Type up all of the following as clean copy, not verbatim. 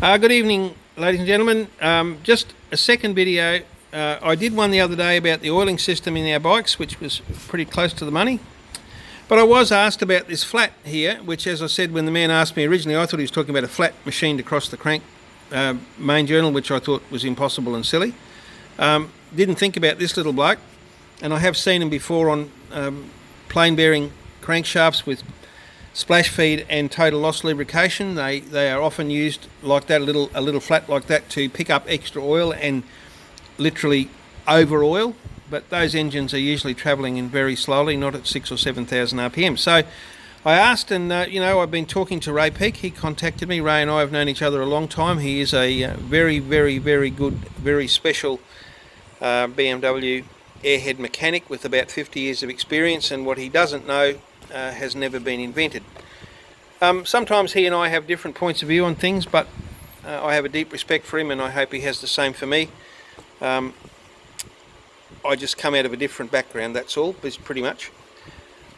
Good evening, ladies and gentlemen. Just a second video. I did one the other day about the oiling system in our bikes, which was pretty close to the money. But I was asked about this flat here, which, as I said, when the man asked me originally, I thought he was talking about a flat machined across the crank main journal, which I thought was impossible and silly. Didn't think about this little bloke, and I have seen him before on plain bearing crankshafts with splash feed and total loss lubrication. They are often used like that, a little flat like that, to pick up extra oil and literally over oil. But those engines are usually travelling in very slowly, not at 6,000 or 7,000 RPM. So I asked, and I've been talking to Ray Peake. He contacted me. Ray and I have known each other a long time. He is a very, very, very good, very special BMW Airhead mechanic with about 50 years of experience, and what he doesn't know has never been invented. Sometimes he and I have different points of view on things, but I have a deep respect for him, and I hope he has the same for me. I just come out of a different background, that's all, pretty much.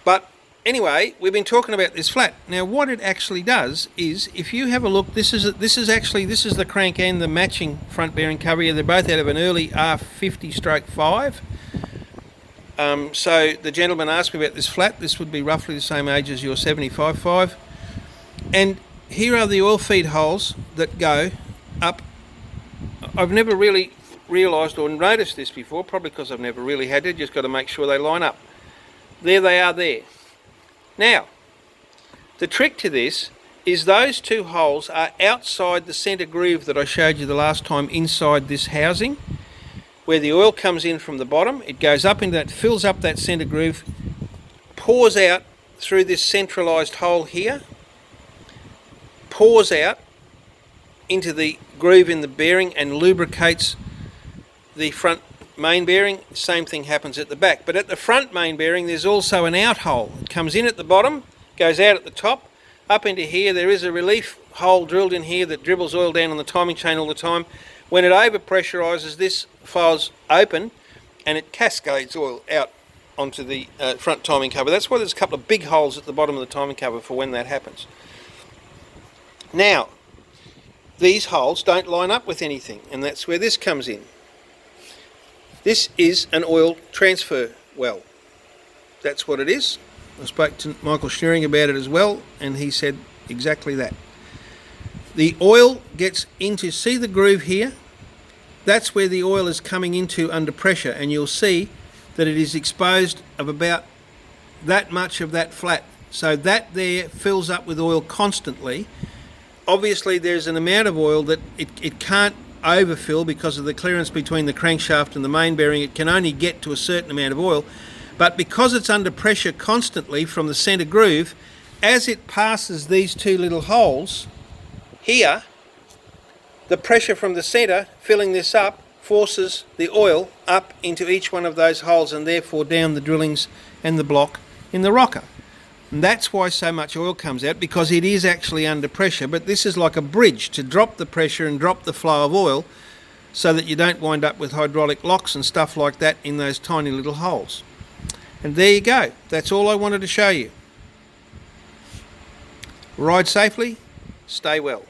But anyway, we've been talking about this flat. Now, what it actually does is, if you have a look, this is the crank and the matching front bearing cover here. They're both out of an early R50/5. So the gentleman asked me about this flat. This would be roughly the same age as your 75/5. And here are the oil feed holes that go up. I've never really realised or noticed this before, probably because I've never really had to. Just got to make sure they line up. There they are there. Now, the trick to this is those two holes are outside the centre groove that I showed you the last time, inside this housing, where the oil comes in from the bottom. It goes up into that, fills up that centre groove, pours out through this centralised hole here, pours out into the groove in the bearing and lubricates the front main bearing. Same thing happens at the back. But at the front main bearing, there's also an out hole. It comes in at the bottom, goes out at the top, up into here. There is a relief hole drilled in here that dribbles oil down on the timing chain all the time. When it over-pressurises, this file's open and it cascades oil out onto the front timing cover. That's why there's a couple of big holes at the bottom of the timing cover for when that happens. Now, these holes don't line up with anything, and that's where this comes in. This is an oil transfer well. That's what it is. I spoke to Michael Schneering about it as well, and he said exactly that. The oil gets into, see the groove here? That's where the oil is coming into under pressure, and you'll see that it is exposed of about that much of that flat. So that there fills up with oil constantly. Obviously there's an amount of oil that it can't overfill because of the clearance between the crankshaft and the main bearing. It can only get to a certain amount of oil, but because it's under pressure constantly from the centre groove, as it passes these two little holes here, the pressure from the centre filling this up forces the oil up into each one of those holes, and therefore down the drillings and the block in the rocker. And that's why so much oil comes out, because it is actually under pressure. But this is like a bridge to drop the pressure and drop the flow of oil, so that you don't wind up with hydraulic locks and stuff like that in those tiny little holes. And there you go. That's all I wanted to show you. Ride safely, stay well.